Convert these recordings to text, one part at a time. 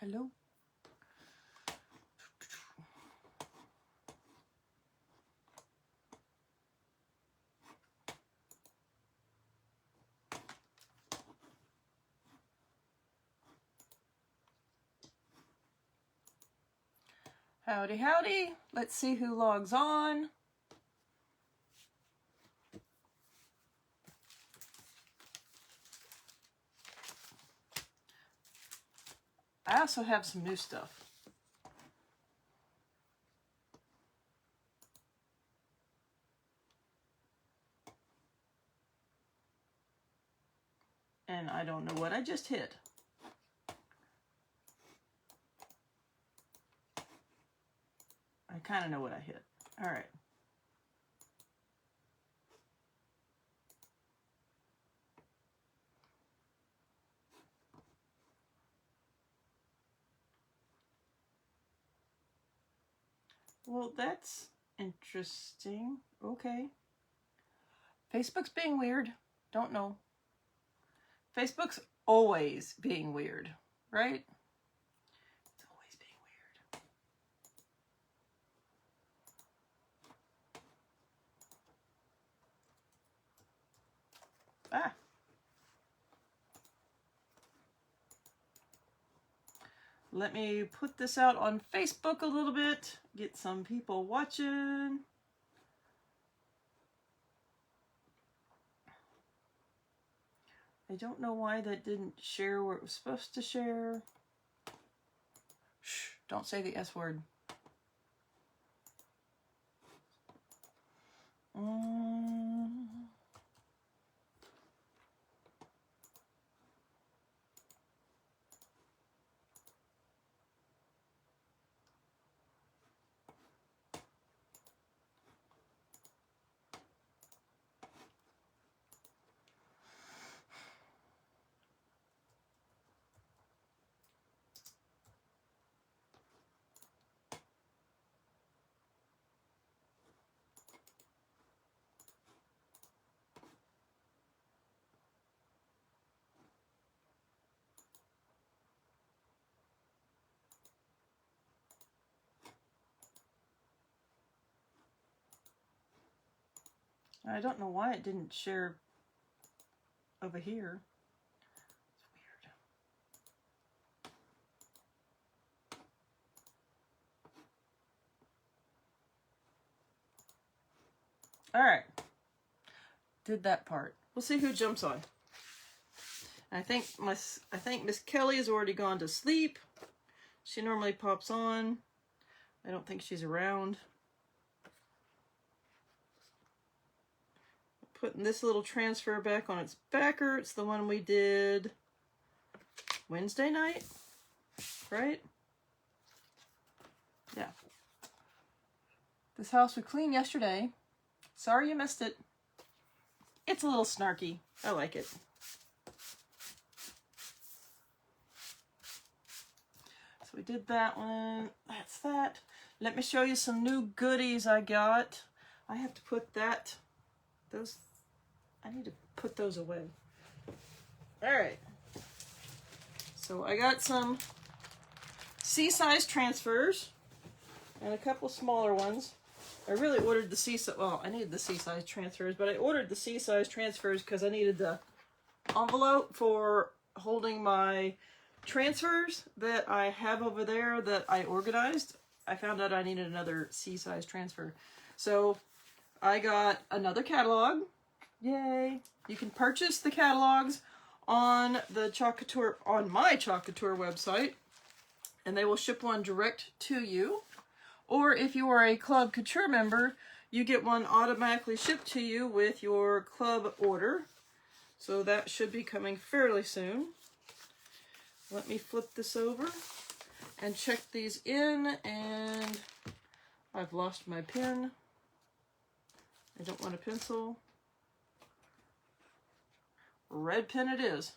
Hello. Howdy, howdy. Let's see who logs on. I also have some new stuff. And I don't know what I just hit. I kind of know what I hit. All right. Well, that's interesting. Okay. Facebook's being weird. Don't know. Facebook's always being weird, right? It's always being weird. Ah. Let me put this out on Facebook a little bit, get some people watching. I don't know why that didn't share where it was supposed to share. Shh, don't say the S word. I don't know why it didn't share over here. It's weird. All right. Did that part. We'll see who jumps on. I think Miss Kelly has already gone to sleep. She normally pops on. I don't think she's around. Putting this little transfer back on its backer. It's the one we did Wednesday night, right? Yeah. This house we cleaned yesterday. Sorry you missed it. It's a little snarky. I like it. So we did that one. That's that. Let me show you some new goodies I got. I have to put I need to put those away. All right. So I got some C-size transfers and a couple smaller ones. I really ordered the C-size, well, I needed the C-size transfers, but I ordered the C-size transfers because I needed the envelope for holding my transfers that I have over there that I organized. I found out I needed another C-size transfer. So I got another catalog. Yay! You can purchase the catalogs on the Couture, on my Couture website, and they will ship one direct to you. Or if you are a Club Couture member, you get one automatically shipped to you with your club order. So that should be coming fairly soon. Let me flip this over and check these in, and I've lost my pen. I don't want a pencil. Red pen it is.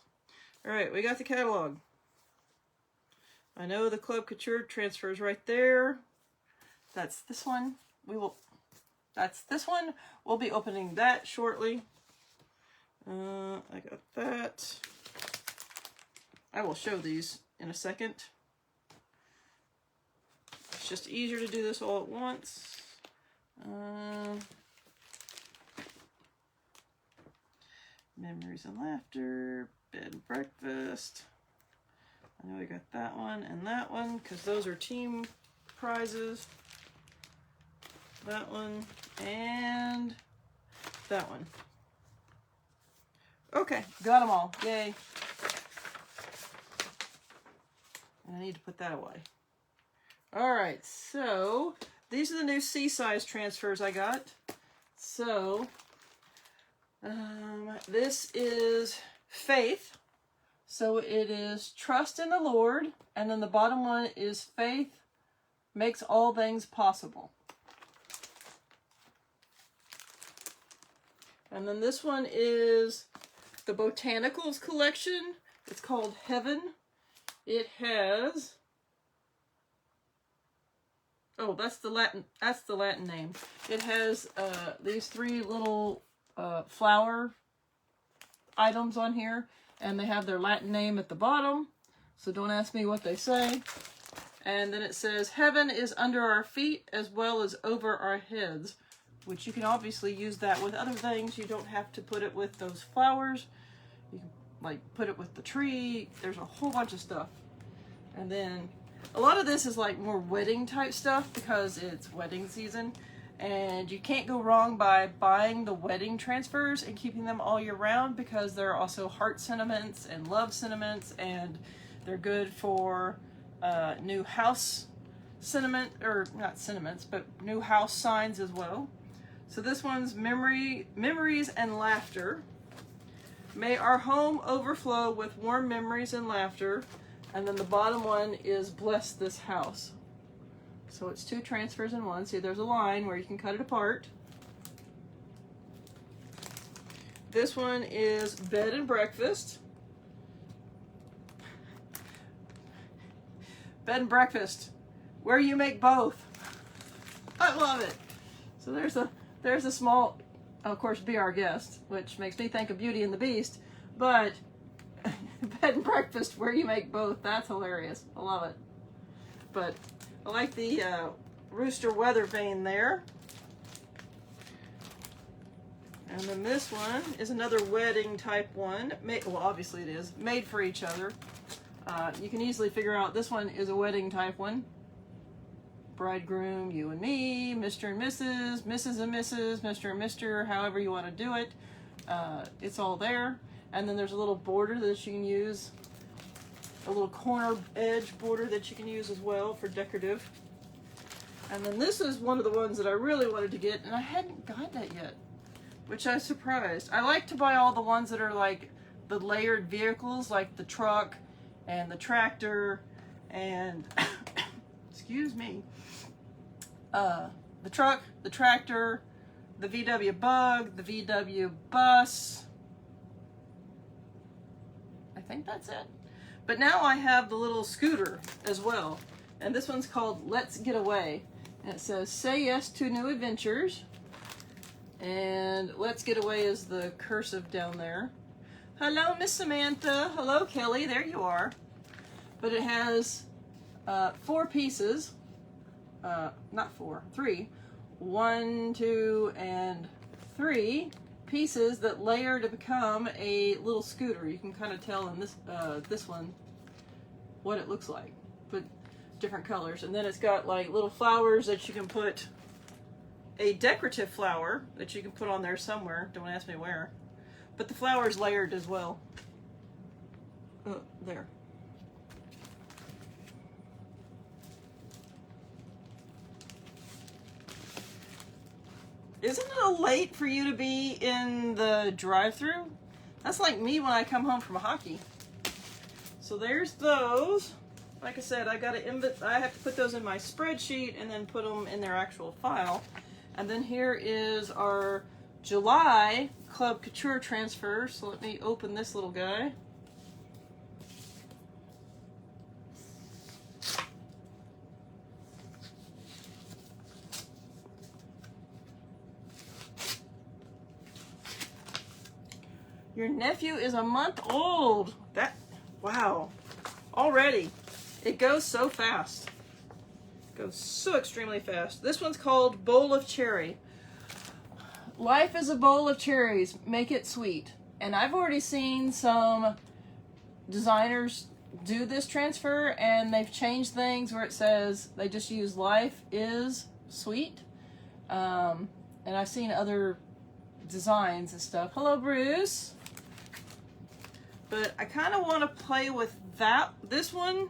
All right, we got the catalog. I know the Club Couture transfers right there. That's this one. That's this one. We'll be opening that shortly. I got that. I will show these in a second. just easier to do this all at once. Memories and Laughter, Bed and Breakfast. I know I got that one and that one because those are team prizes. That one and that one. Okay, got them all. Yay. And I need to put that away. All right, so these are the new C-size transfers I got. So this is Faith. So it is Trust in the Lord. And then the bottom one is Faith Makes All Things Possible. And then this one is the Botanicals collection. It's called Heaven. It has, oh, that's the Latin name. It has these three little flower items on here, and they have their Latin name at the bottom, so don't ask me what they say. And then it says, heaven is under our feet as well as over our heads, which you can obviously use that with other things. You don't have to put it with those flowers. You can like put it with the tree. There's a whole bunch of stuff. And then a lot of this is like more wedding type stuff because it's wedding season. And you can't go wrong by buying the wedding transfers and keeping them all year round because there are also heart sentiments and love sentiments, and they're good for new house sentiment, or not sentiments, but new house signs as well. So this one's Memories and Laughter. May our home overflow with warm memories and laughter. And then the bottom one is Bless This House. So it's two transfers in one. See, there's a line where you can cut it apart. This one is Bed and Breakfast. Bed and Breakfast, where you make both. I love it. So there's a small, of course, Be Our Guest, which makes me think of Beauty and the Beast, but Bed and Breakfast, where you make both. That's hilarious. I love it. But I like the rooster weather vane there. And then this one is another wedding type one. Well, obviously it is. Made for each other. You can easily figure out this one is a wedding type one. Bridegroom, you and me, Mr. and Mrs., Mrs. and Mrs., Mr. and Mr., however you want to do it. It's all there. And then there's a little border that you can use, a little corner edge border that you can use as well for decorative. And then this is one of the ones that I really wanted to get, and I hadn't got that yet, which I was surprised. I like to buy all the ones that are like the layered vehicles, like the truck and the tractor and, excuse me, the truck, the tractor, the VW Bug, the VW Bus. I think that's it. But now I have the little scooter as well. And this one's called Let's Get Away. And it says, say yes to new adventures. And Let's Get Away is the cursive down there. Hello, Miss Samantha. Hello, Kelly. There you are. But it has 4 pieces. Not 4, 3. 1, 2, and 3 pieces that layer to become a little scooter. You can kind of tell in this one what it looks like, but different colors. And then it's got like little flowers that you can put, a decorative flower that you can put on there somewhere. Don't ask me where, but the flower is layered as well. There. Isn't it late for you to be in the drive-thru? That's like me when I come home from hockey. So there's those. Like I said, I have to put those in my spreadsheet and then put them in their actual file. And then here is our July Club Couture transfer. So let me open this little guy. Your nephew is a month old. Wow. Already. It goes so fast. Goes so extremely fast. This one's called Bowl of Cherry. Life is a bowl of cherries. Make it sweet. And I've already seen some designers do this transfer, and they've changed things where it says they just use life is sweet. And I've seen other designs and stuff. Hello, Bruce. But I kind of want to play with this one,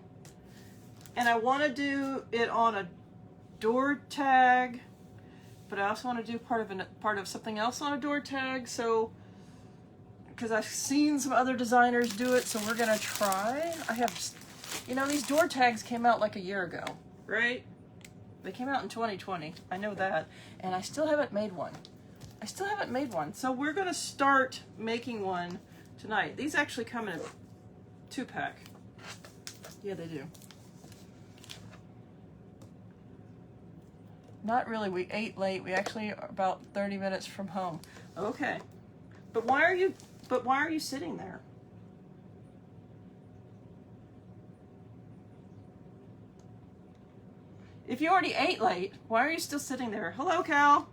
and I want to do it on a door tag, but I also want to do part of something else on a door tag. So, because I've seen some other designers do it, so we're gonna try. I have, you know, these door tags came out like a year ago, right? They came out in 2020. I know that, and I still haven't made one. So we're gonna start making one tonight. These actually come in a 2-pack. Yeah, they do. Not really, we ate late. We actually are about 30 minutes from home. Okay. But why are you sitting there? If you already ate late, why are you still sitting there? Hello, Cal.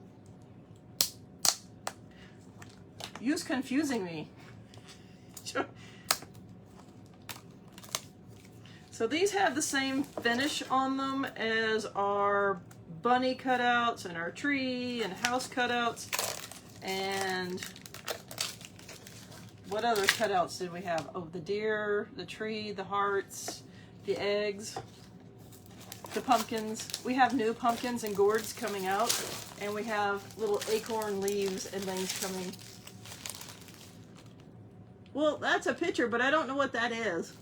You's confusing me. So these have the same finish on them as our bunny cutouts and our tree and house cutouts. And what other cutouts did we have? Oh, the deer, the tree, the hearts, the eggs, the pumpkins. We have new pumpkins and gourds coming out, and we have little acorn leaves and things coming. Well, that's a picture, but I don't know what that is.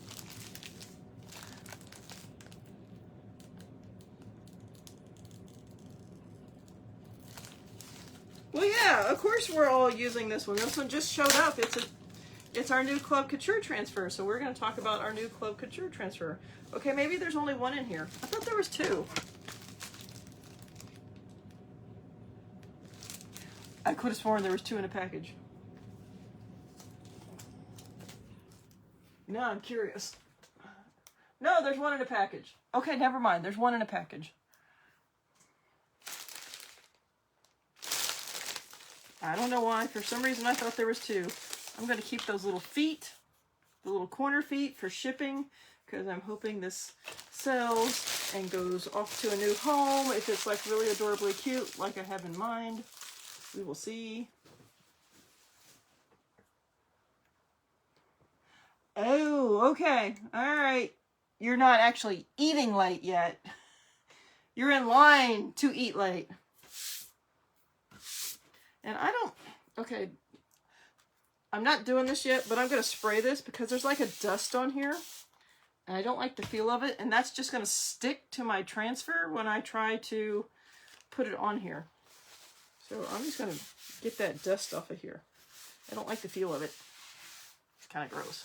Well, yeah, of course we're all using this one. This one just showed up. It's our new Club Couture transfer, so we're going to talk about our new Club Couture transfer. Okay, maybe there's only one in here. I thought there was 2. I could have sworn there was 2 in a package. Now I'm curious. No, there's 1 in a package. Okay, never mind. There's 1 in a package. I don't know why. For some reason, I thought there was 2. I'm going to keep those little feet, the little corner feet, for shipping, because I'm hoping this sells and goes off to a new home. If it's like really adorably cute, like I have in mind, we will see. Oh, okay. All right. You're not actually eating late yet. You're in line to eat late. And okay, I'm not doing this yet, but I'm going to spray this because there's like a dust on here. And I don't like the feel of it. And that's just going to stick to my transfer when I try to put it on here. So I'm just going to get that dust off of here. I don't like the feel of it. It's kind of gross.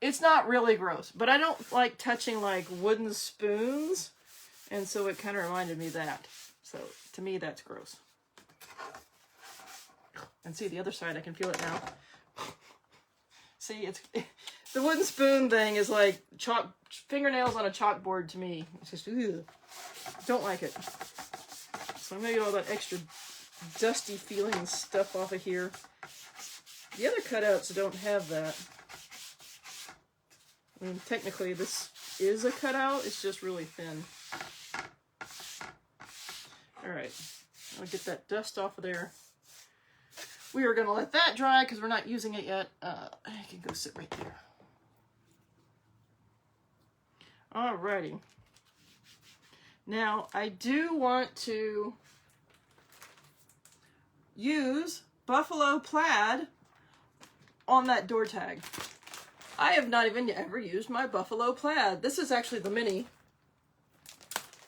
It's not really gross, but I don't like touching like wooden spoons. And so it kind of reminded me of that. So to me, that's gross. And see the other side, I can feel it now. See, the wooden spoon thing is like fingernails on a chalkboard to me. It's just, ugh. Don't like it. So I'm gonna get all that extra dusty feeling stuff off of here. The other cutouts don't have that. I mean, technically this is a cutout, it's just really thin. Alright, I'll get that dust off of there. We are going to let that dry because we're not using it yet. I can go sit right there. Alrighty. Now, I do want to use buffalo plaid on that door tag. I have not even ever used my buffalo plaid. This is actually the mini.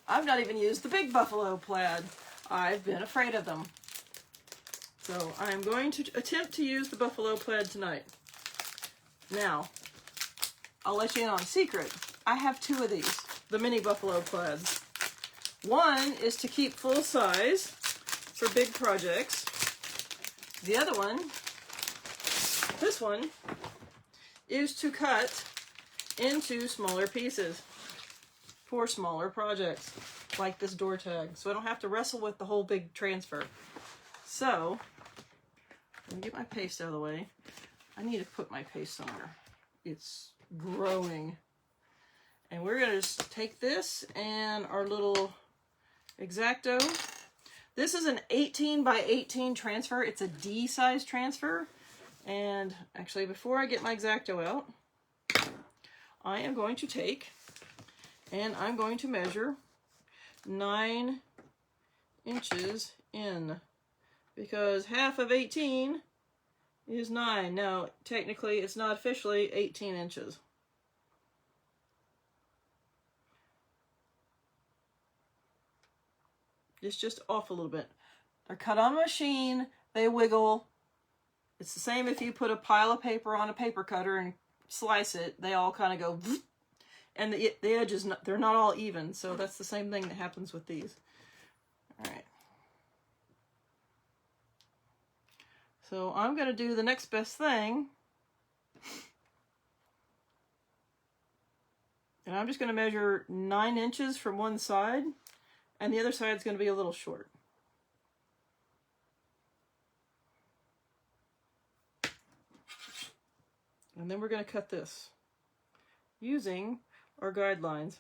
I've not even used the big buffalo plaid. I've been afraid of them. So I'm going to attempt to use the buffalo plaid tonight. Now, I'll let you in on a secret. I have 2 of these, the mini buffalo plaids. One is to keep full size for big projects. The other one, this one, is to cut into smaller pieces. for smaller projects like this door tag, so I don't have to wrestle with the whole big transfer. So, let me get my paste out of the way. I need to put my paste somewhere. It's growing. And we're going to just take this and our little X-Acto. This is an 18 by 18 transfer. It's a D size transfer. And actually, before I get my X-Acto out, I am going to take and I'm going to measure 9 inches in, because half of 18 is 9. Now, technically, it's not officially 18 inches. It's just off a little bit. They're cut on a machine, they wiggle. It's the same if you put a pile of paper on a paper cutter and slice it, they all kind of go, and the edges, they're not all even, so that's the same thing that happens with these. All right. So I'm going to do the next best thing, and I'm just going to measure 9 inches from one side, and the other side is going to be a little short. And then we're going to cut this using our guidelines.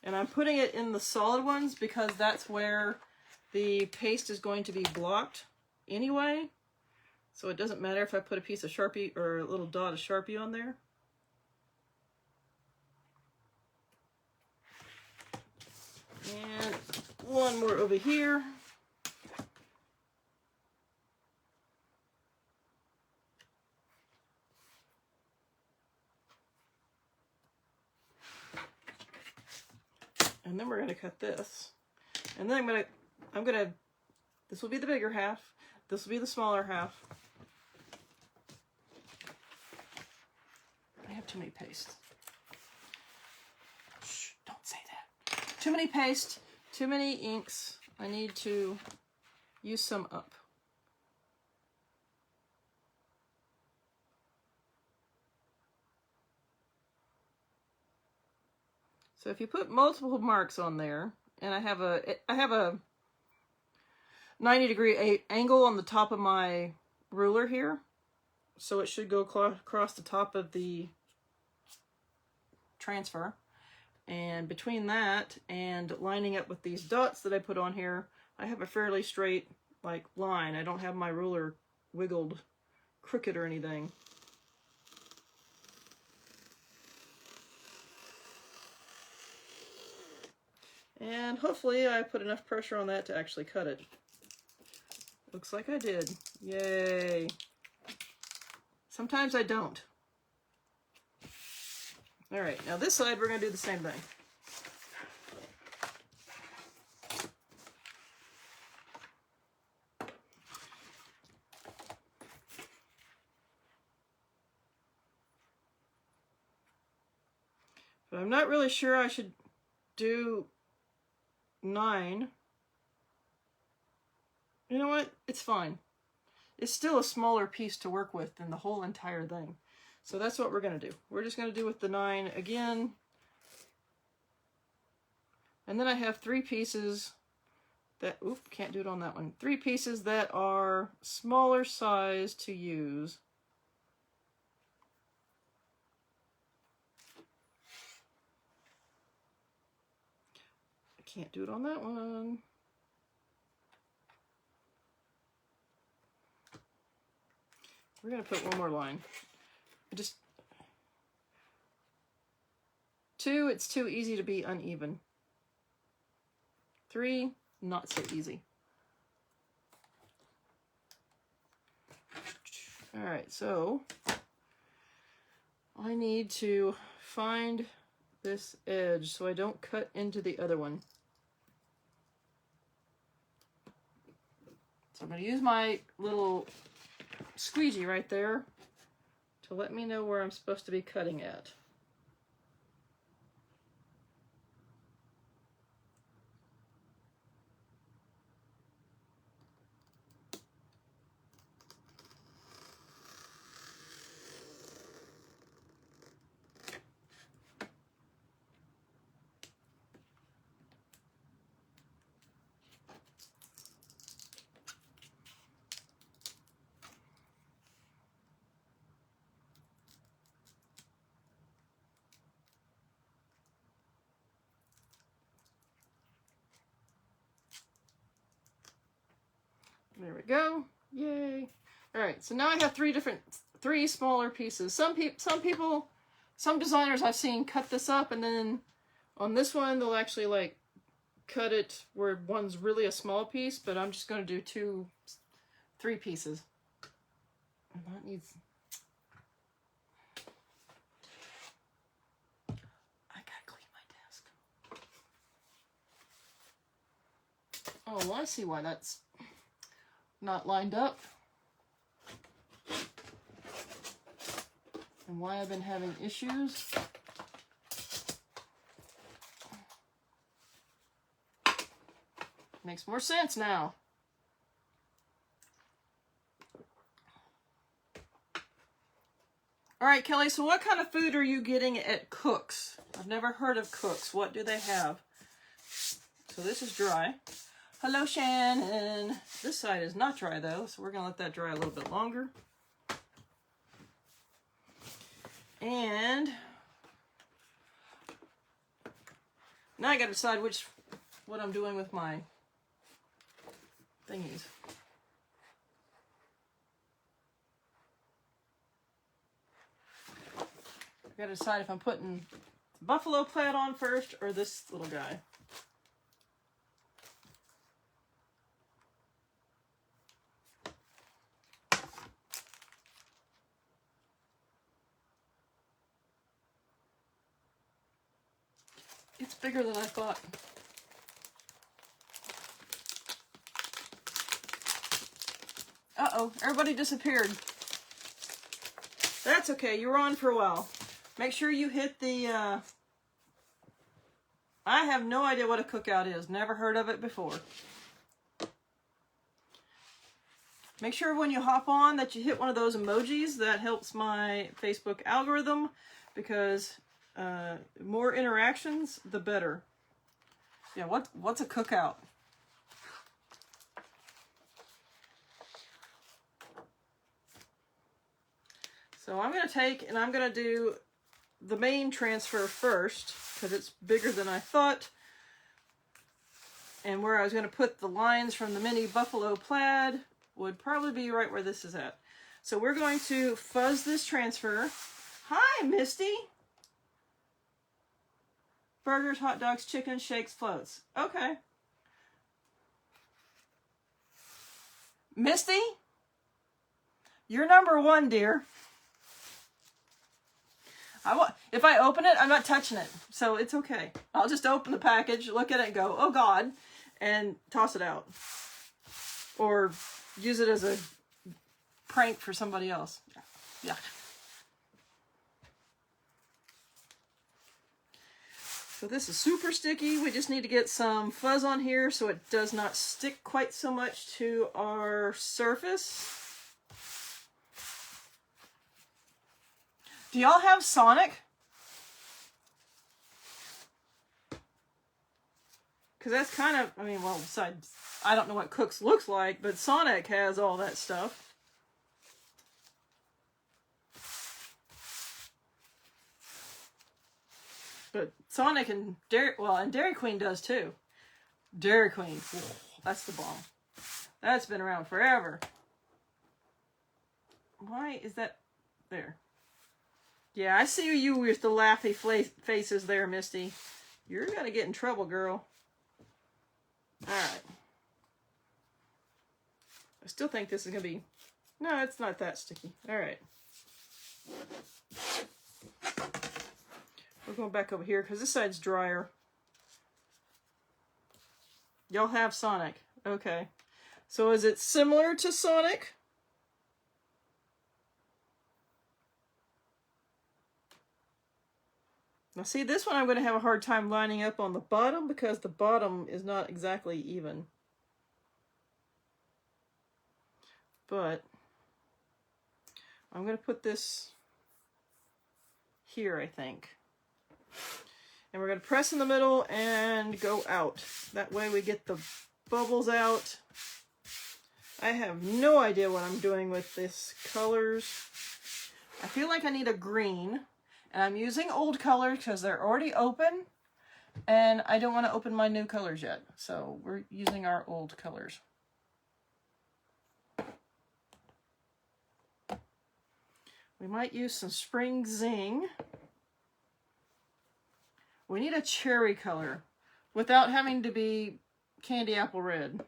And I'm putting it in the solid ones because that's where the paste is going to be blocked anyway. So it doesn't matter if I put a piece of Sharpie or a little dot of Sharpie on there. And one more over here. And then we're going to cut this. And then this will be the bigger half. This will be the smaller half. I have too many pastes. Shh, don't say that. Too many paste, too many inks. I need to use some up. So if you put multiple marks on there, and I have a 90-degree angle on the top of my ruler here, so it should go across the top of the transfer. And between that and lining up with these dots that I put on here, I have a fairly straight line. I don't have my ruler wiggled crooked or anything. And hopefully I put enough pressure on that to actually cut it. Looks like I did. Yay. Sometimes I don't. All right, now this side we're going to do the same thing. But I'm not really sure I should do 9. You know what? It's fine. It's still a smaller piece to work with than the whole entire thing. So that's what we're going to do. We're just going to do with the 9 again. And then I have 3 pieces that, oop, can't do it on that one. 3 pieces that are smaller size to use. I can't do it on that one. We're going to put one more line. Just 2, it's too easy to be uneven. 3, not so easy. All right, so I need to find this edge so I don't cut into the other one. So I'm going to use my little squeegee right there to let me know where I'm supposed to be cutting at. There we go. Yay. All right, so now I have three smaller pieces. Some designers I've seen cut this up, and then on this one they'll actually like cut it where one's really a small piece, but I'm just going to do 3 pieces. And that needs... I gotta clean my desk. Oh, well, I see why that's not lined up. And why I've been having issues. Makes more sense now. All right, Kelly, so what kind of food are you getting at Cook's? I've never heard of Cook's. What do they have? So this is dry. Hello, Shannon. This side is not dry, though, so we're going to let that dry a little bit longer. And now I got to decide what I'm doing with my thingies. I got to decide if I'm putting buffalo plaid on first or this little guy. It's bigger than I thought. Uh-oh, everybody disappeared. That's okay, you were on for a while. Make sure you hit the, I have no idea what a cookout is. Never heard of it before. Make sure when you hop on that you hit one of those emojis. That helps my Facebook algorithm, because more interactions, the better. Yeah, what's a cookout? So I'm going to take and I'm going to do the main transfer first, because it's bigger than I thought. And where I was going to put the lines from the mini buffalo plaid would probably be right where this is at. So we're going to fuzz this transfer. Hi, Misty. Burgers, hot dogs, chicken, shakes, floats. Okay. Misty, you're number 1, dear. If I open it, I'm not touching it, so it's okay. I'll just open the package, look at it, and go, oh God, and toss it out. Or use it as a prank for somebody else. Yeah. So this is super sticky. We just need to get some fuzz on here so it does not stick quite so much to our surface. Do y'all have Sonic? Because that's kind of, I mean, well, besides, I don't know what Cook's looks like, but Sonic has all that stuff. But Sonic and Dairy Queen does too. Dairy Queen, that's the bomb. That's been around forever. Why is that there? Yeah, I see you with the laughy faces there, Misty. You're gonna get in trouble, girl. Alright. I still think this is gonna be... No, it's not that sticky. Alright. We're going back over here because this side's drier. Y'all have Sonic. Okay. So is it similar to Sonic? Now see, this one I'm going to have a hard time lining up on the bottom because the bottom is not exactly even. But I'm going to put this here, I think. And we're going to press in the middle and go out. That way we get the bubbles out. I have no idea what I'm doing with this colors. I feel like I need a green. And I'm using old colors because they're already open. And I don't want to open my new colors yet. So we're using our old colors. We might use some Spring Zing. We need a cherry color without having to be candy apple red.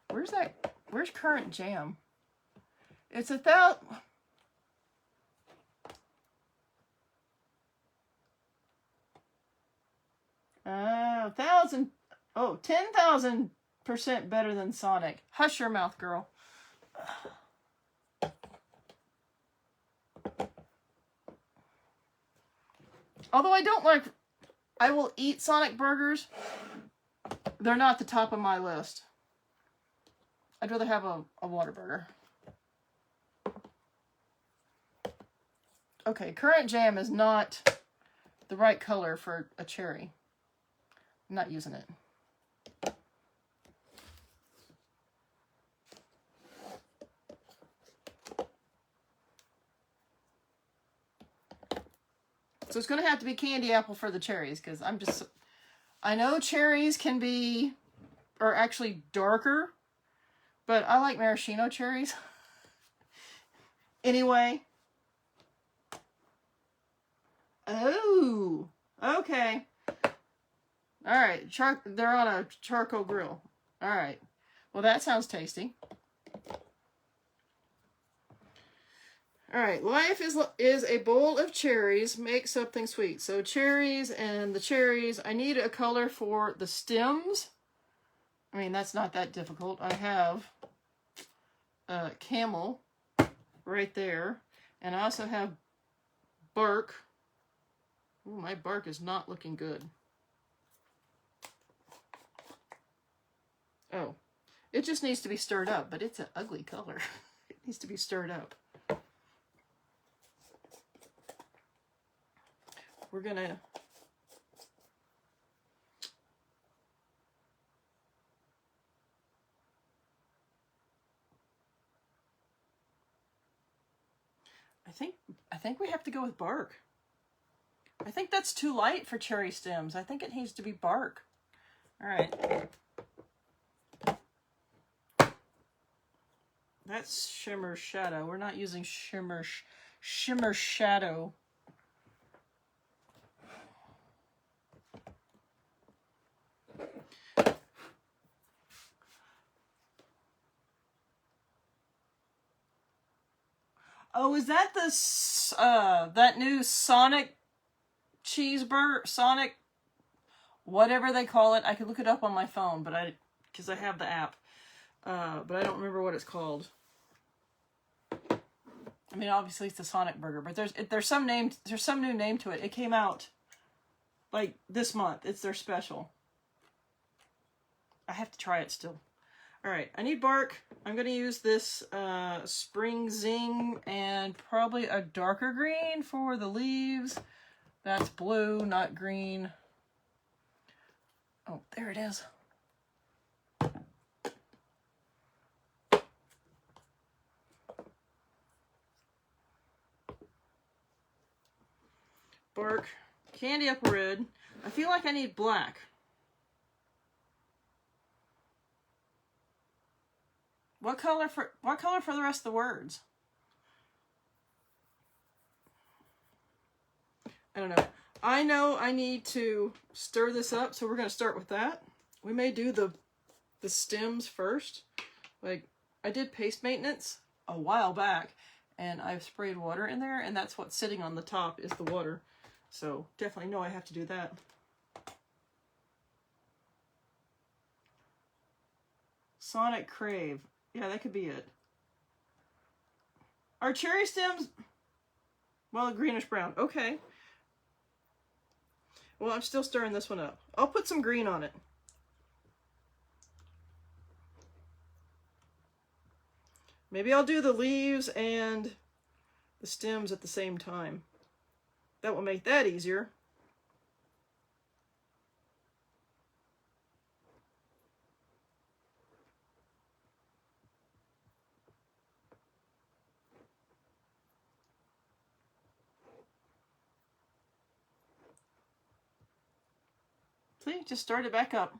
Where's that? Where's Current Jam? It's about... $10,000 better than Sonic. Hush your mouth, girl. Although I will eat Sonic burgers. They're not the top of my list. I'd rather have a Whataburger. Okay, Current Jam is not the right color for a cherry. I'm not using it. So it's going to have to be candy apple for the cherries, because I know cherries are actually darker, but I like maraschino cherries. Anyway. Oh, okay. All right, they're on a charcoal grill. All right. Well, that sounds tasty. All right, life is a bowl of cherries. Make something sweet. So cherries, and the cherries, I need a color for the stems. I mean, that's not that difficult. I have camel right there. And I also have bark. Ooh, my bark is not looking good. Oh, it just needs to be stirred up, but it's an ugly color. It needs to be stirred up. We're gonna... I think we have to go with bark. I think that's too light for cherry stems. I think it needs to be bark. All right. That's Shimmer Shadow. We're not using Shimmer Shadow. Oh, is that that new Sonic cheeseburger? Sonic, whatever they call it. I could look it up on my phone, but because I have the app. But I don't remember what it's called. I mean, obviously it's the Sonic burger, but there's some new name to it. It came out like this month. It's their special. I have to try it still. All right, I need bark. I'm going to use this Spring Zing and probably a darker green for the leaves. That's blue, not green. Oh, there it is. Bark, candy apple red. I feel like I need black. What color for the rest of the words? I don't know. I know I need to stir this up, so we're going to start with that. We may do the stems first. Like, I did paste maintenance a while back, and I've sprayed water in there, and that's what's sitting on the top is the water. So definitely know I have to do that. Sonic Crave. Yeah, that could be it. Are cherry stems... Well, greenish brown. Okay. Well, I'm still stirring this one up. I'll put some green on it. Maybe I'll do the leaves and the stems at the same time. That will make that easier. See, just start it back up.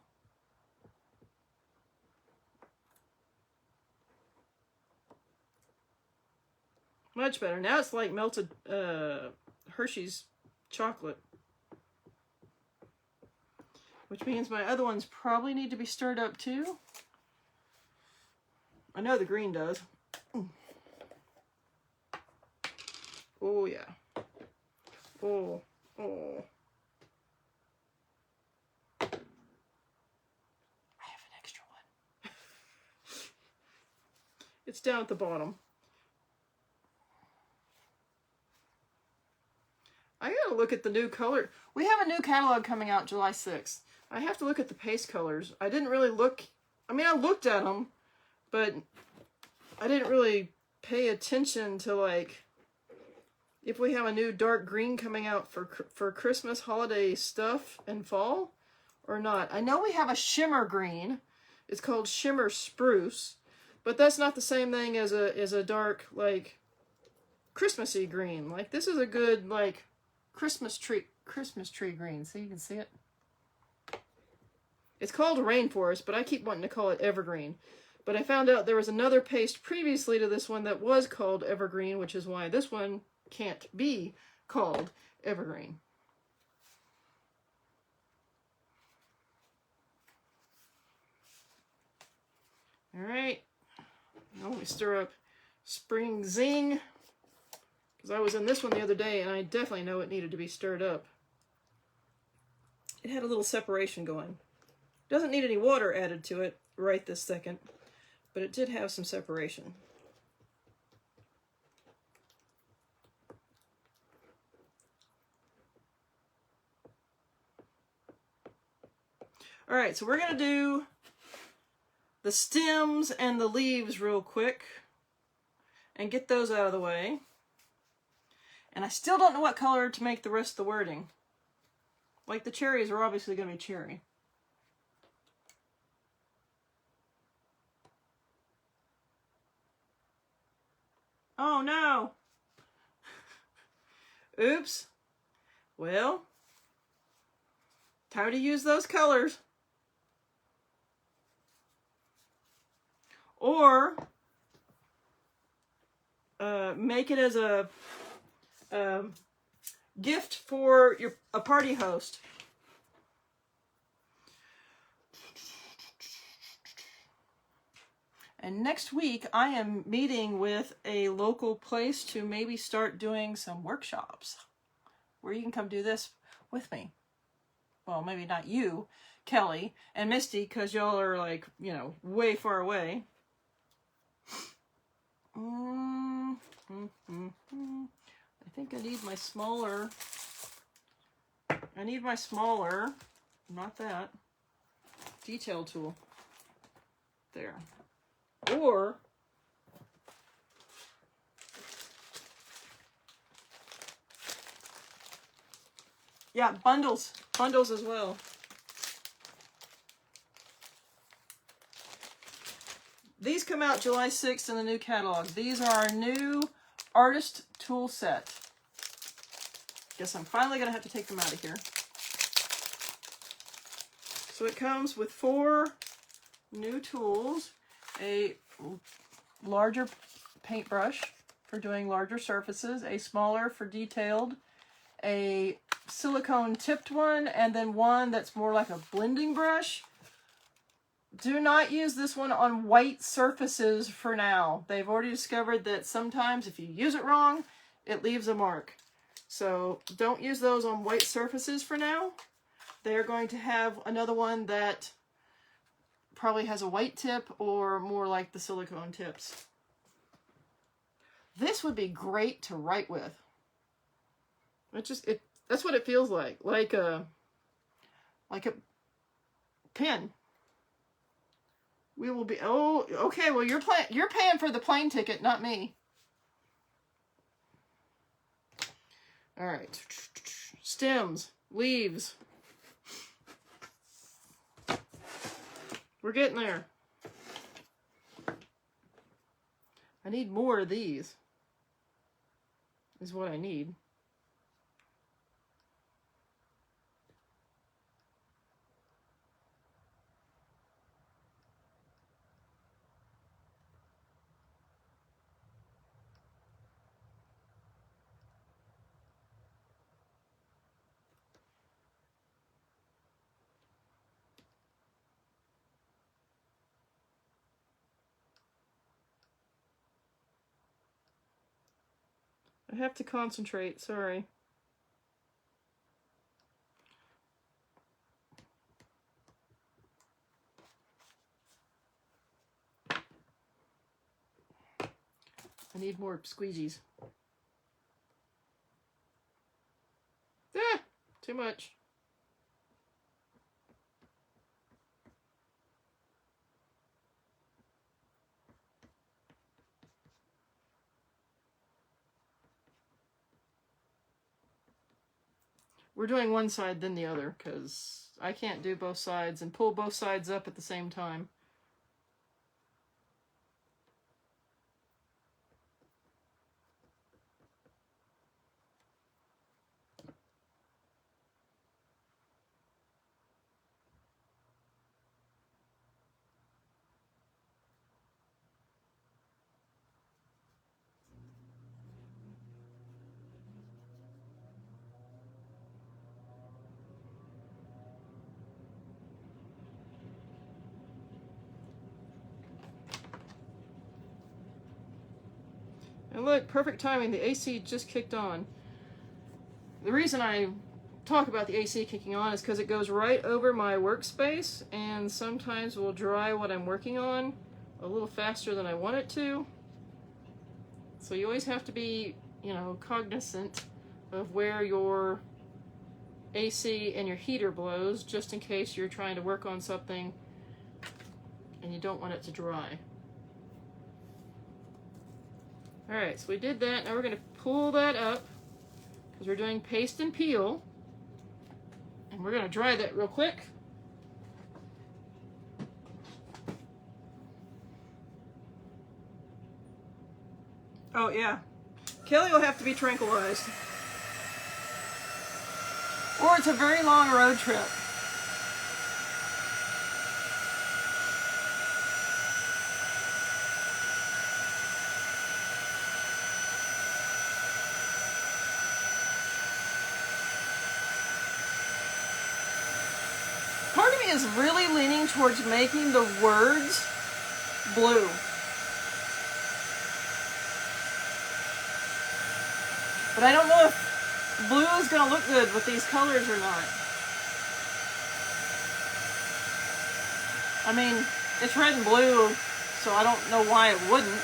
Much better. Now it's like melted Hershey's chocolate. Which means my other ones probably need to be stirred up too. I know the green does. Oh yeah. Oh. I have an extra one. It's down at the bottom. I gotta look at the new color. We have a new catalog coming out July 6th. I have to look at the paste colors. I didn't really look. I mean, I looked at them, but I didn't really pay attention to, like, if we have a new dark green coming out for Christmas holiday stuff and fall or not. I know we have a shimmer green. It's called Shimmer Spruce, but that's not the same thing as a dark, like, Christmassy green. Like, this is a good, like, Christmas tree green. See, you can see it. It's called Rainforest, but I keep wanting to call it Evergreen. But I found out there was another paste previously to this one that was called Evergreen, which is why this one can't be called Evergreen. All right. Now let me stir up Spring Zing, because I was in this one the other day and I definitely know it needed to be stirred up. It had a little separation going. Doesn't need any water added to it right this second, but it did have some separation. All right, so we're going to do the stems and the leaves real quick and get those out of the way. And I still don't know what color to make the rest of the wording. Like, the cherries are obviously going to be cherry. Oh no! Oops. Well, time to use those colors. Or make it as a gift for a party host. And next week, I am meeting with a local place to maybe start doing some workshops where you can come do this with me. Well, maybe not you, Kelly and Misty, because y'all are, like, you know, way far away. I think I need my smaller, not that, detail tool. There. Or yeah, bundles as well. These come out July 6th in the new catalog. These are our new artist tool set. Guess I'm finally gonna have to take them out of here. So it comes with 4 new tools. A larger paintbrush for doing larger surfaces, a smaller for detailed, a silicone tipped one, and then one that's more like a blending brush. Do not use this one on white surfaces for now. They've already discovered that sometimes if you use it wrong, it leaves a mark. So don't use those on white surfaces for now. They're going to have another one that probably has a white tip or more like the silicone tips. This would be great to write with. That's what it feels like a pen. We will be, oh, okay, well you're paying for the plane ticket, not me. All right. Stems, leaves. We're getting there. I need more of these, is what I need. I have to concentrate, sorry. I need more squeegees. Ah, too much. We're doing one side then the other because I can't do both sides and pull both sides up at the same time. And look, perfect timing, the AC just kicked on. The reason I talk about the AC kicking on is because it goes right over my workspace and sometimes will dry what I'm working on a little faster than I want it to. So you always have to be, you know, cognizant of where your AC and your heater blows, just in case you're trying to work on something and you don't want it to dry. Alright, so we did that. Now we're going to pull that up because we're doing paste and peel. And we're going to dry that real quick. Oh yeah, Kelly will have to be tranquilized. Or it's a very long road trip. Part of me is really leaning towards making the words blue. But I don't know if blue is going to look good with these colors or not. I mean, it's red and blue, so I don't know why it wouldn't.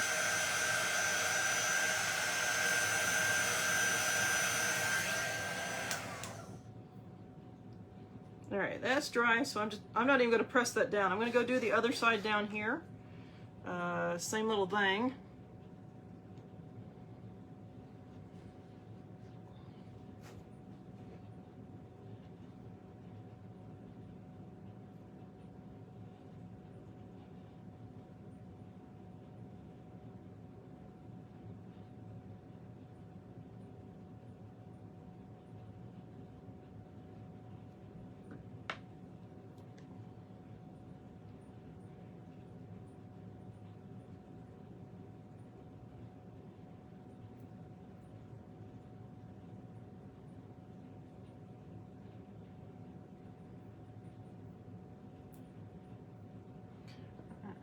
Alright, that's dry, so I'm not even going to press that down. I'm going to go do the other side down here. Same little thing.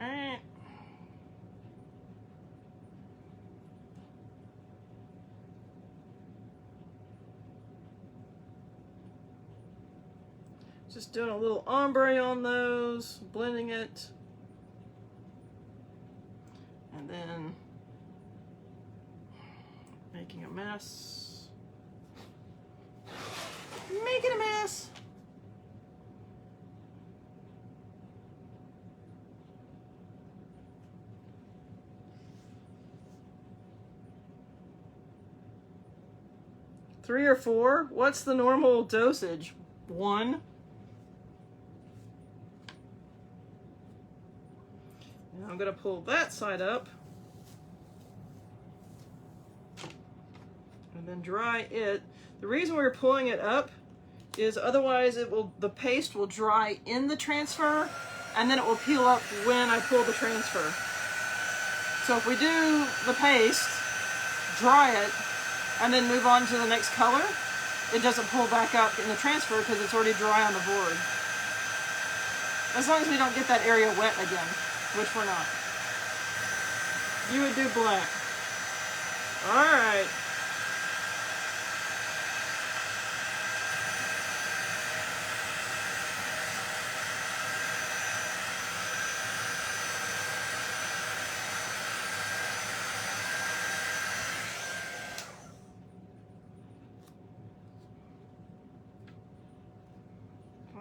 Alright. Just doing a little ombre on those, blending it. And then making a mess. Making a mess. Three or four? What's the normal dosage? One? Now I'm going to pull that side up. And then dry it. The reason we're pulling it up is otherwise the paste will dry in the transfer and then it will peel up when I pull the transfer. So if we do the paste, dry it, and then move on to the next color, it doesn't pull back up in the transfer because it's already dry on the board. As long as we don't get that area wet again, which we're not. You would do black. Alright.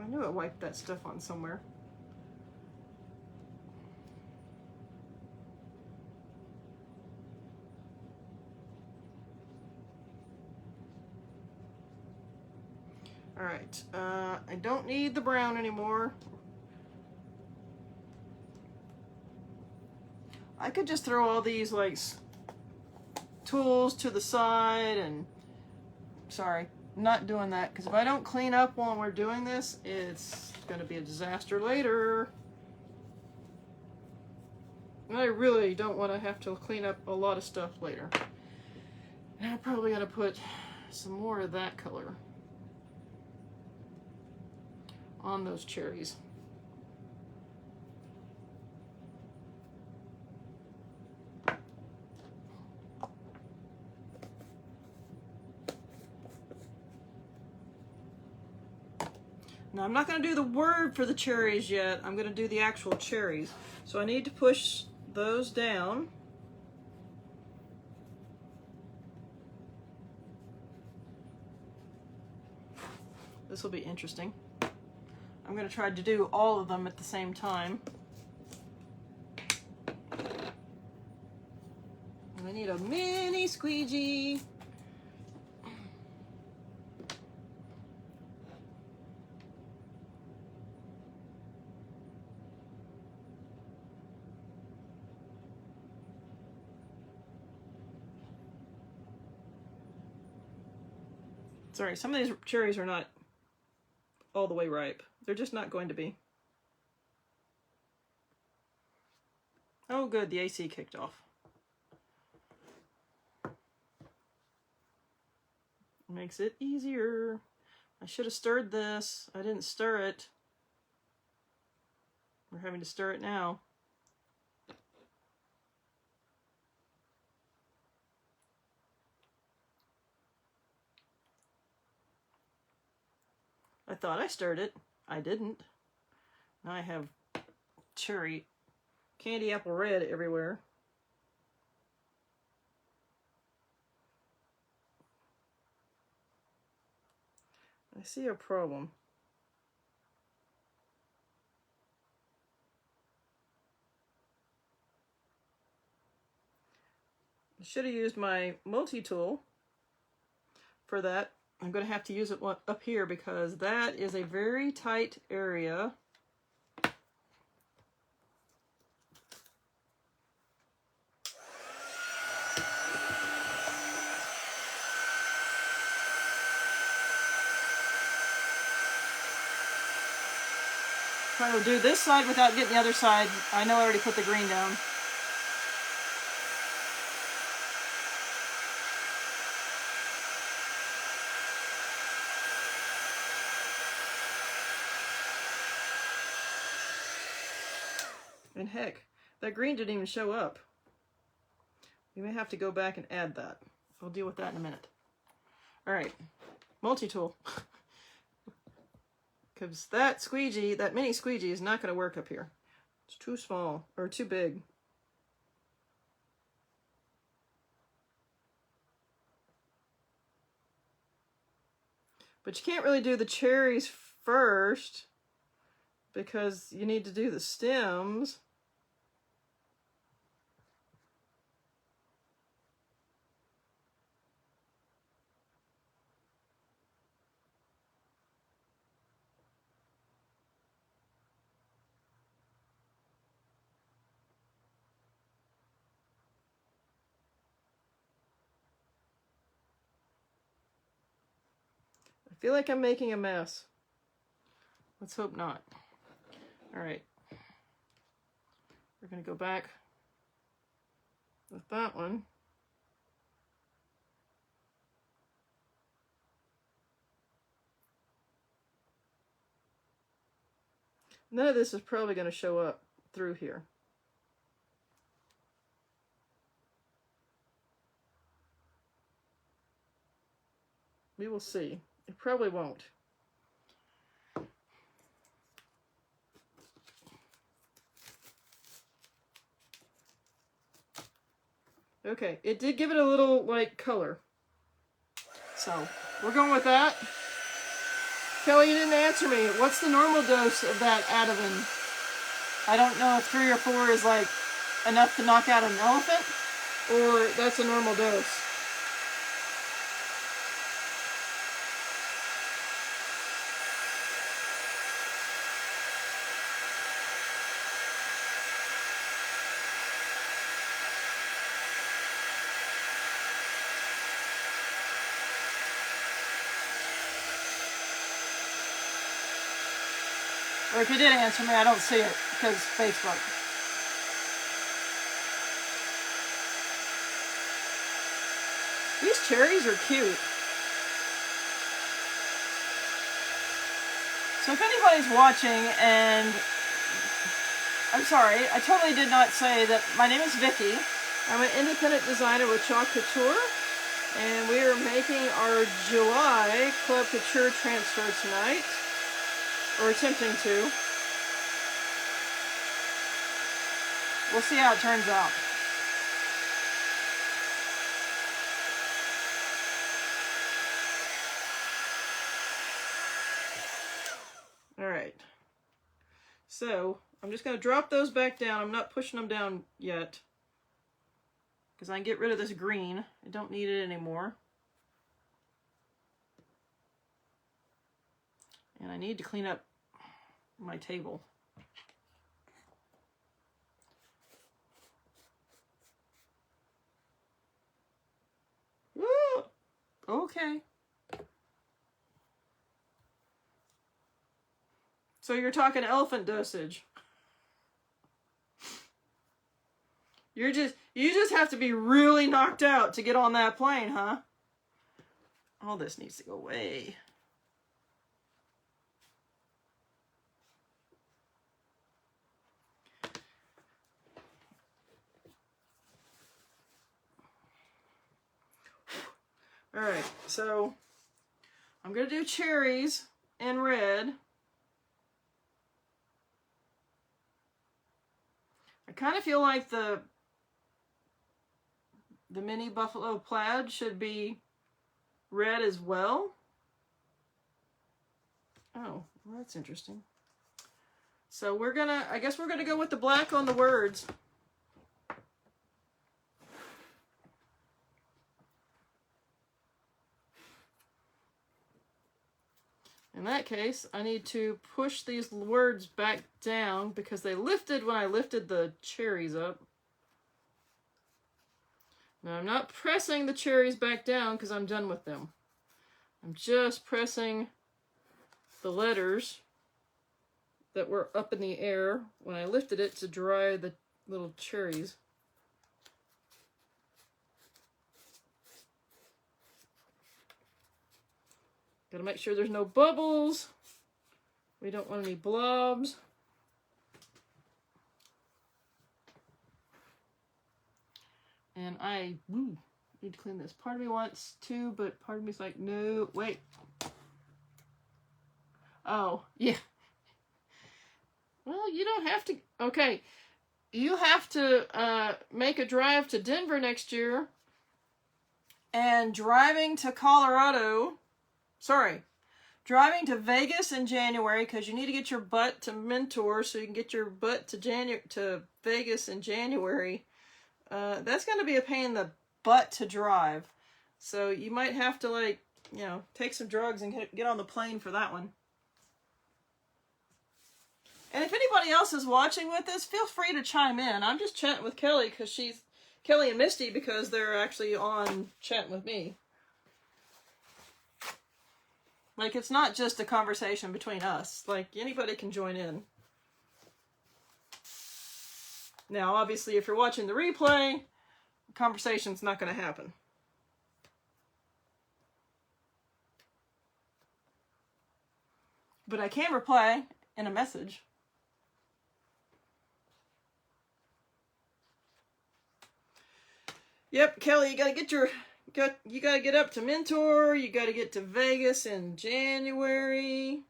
I knew I wiped that stuff on somewhere. All right, I don't need the brown anymore. I could just throw all these like tools to the side and, sorry, I'm not doing that, because if I don't clean up while we're doing this, it's going to be a disaster later. And I really don't want to have to clean up a lot of stuff later. And I'm probably going to put some more of that color on those cherries. Now I'm not going to do the word for the cherries yet. I'm going to do the actual cherries. So I need to push those down. This will be interesting. I'm going to try to do all of them at the same time. And I need a mini squeegee. Sorry, some of these cherries are not all the way ripe. They're just not going to be. Oh good, the AC kicked off. Makes it easier. I should have stirred this. I didn't stir it. We're having to stir it now. I thought I stirred it. I didn't. Now I have cherry candy apple red everywhere. I see a problem. I should have used my multi-tool for that. I'm going to have to use it up here because that is a very tight area. Trying to do this side without getting the other side. I know I already put the green down. And heck, that green didn't even show up. You may have to go back and add that. I'll deal with that in a minute. All right, multi-tool. Because that squeegee, that mini squeegee is not going to work up here. It's too small, or too big. But you can't really do the cherries first because you need to do the stems. I feel like I'm making a mess. Let's hope not. All right. We're going to go back with that one. None of this is probably going to show up through here. We will see. It probably won't. Okay, it did give it a little, like, color. So, we're going with that. Kelly, you didn't answer me. What's the normal dose of that Ativan? I don't know if 3 or 4 is like enough to knock out an elephant, or that's a normal dose. Or if you did answer me, I don't see it because Facebook. These cherries are cute. So if anybody's watching, and I'm sorry, I totally did not say that my name is Vicki. I'm an independent designer with Couture, and we are making our July Club Couture transfer tonight. Or attempting to. We'll see how it turns out. Alright. So, I'm just going to drop those back down. I'm not pushing them down yet. Because I can get rid of this green. I don't need it anymore. And I need to clean up my table. Woo! Okay. So you're talking elephant dosage. You just have to be really knocked out to get on that plane, huh? All this needs to go away. Alright, so I'm going to do cherries in red. I kind of feel like the mini buffalo plaid should be red as well. Oh, well, that's interesting. So I guess we're gonna go with the black on the words. In that case, I need to push these words back down because they lifted when I lifted the cherries up. Now I'm not pressing the cherries back down because I'm done with them. I'm just pressing the letters that were up in the air when I lifted it to dry the little cherries. Gotta make sure there's no bubbles. We don't want any blobs. And I need to clean this. Part of me wants to, but part of me's like, no, wait. Oh, yeah. Well, you don't have to. Okay. You have to make a drive to Denver next year. And driving to driving to Vegas in January, because you need to get your butt to Mentor so you can get your butt to Vegas in January. That's going to be a pain in the butt to drive. So you might have to, like, you know, take some drugs and get on the plane for that one. And if anybody else is watching with this, feel free to chime in. I'm just chatting with Kelly Kelly and Misty, because they're actually on chatting with me. Like, it's not just a conversation between us. Like, anybody can join in. Now, obviously, if you're watching the replay, the conversation's not going to happen. But I can reply in a message. Yep, Kelly, you gotta get up to Mentor. You gotta get to Vegas in January,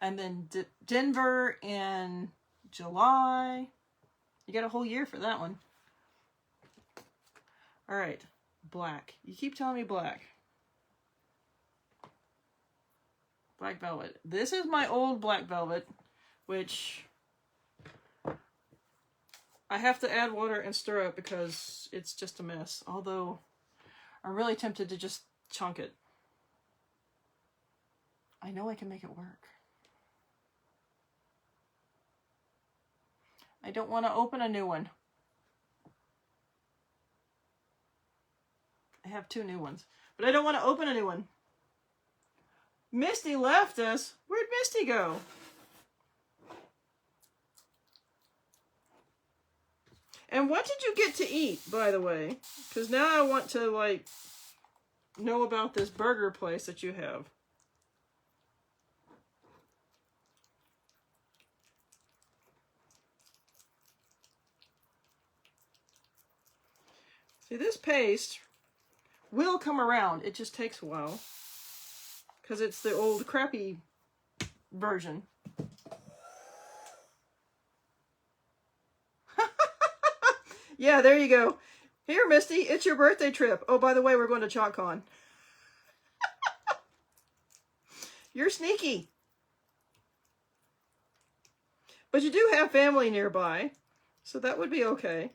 and then Denver in July. You got a whole year for that one. All right, black. You keep telling me black. Black velvet. This is my old black velvet, which I have to add water and stir up because it's just a mess. Although I'm really tempted to just chunk it. I know I can make it work. I don't want to open a new one. I have 2 new ones, but I don't want to open a new one. Misty left us. Where'd Misty go? And what did you get to eat, by the way? Because now I want to, like, know about this burger place that you have. See, this paste will come around. It just takes a while. Because it's the old crappy version. Yeah, there you go. Here, Misty, it's your birthday trip. Oh, by the way, we're going to ChalkCon. You're sneaky. But you do have family nearby, so that would be okay.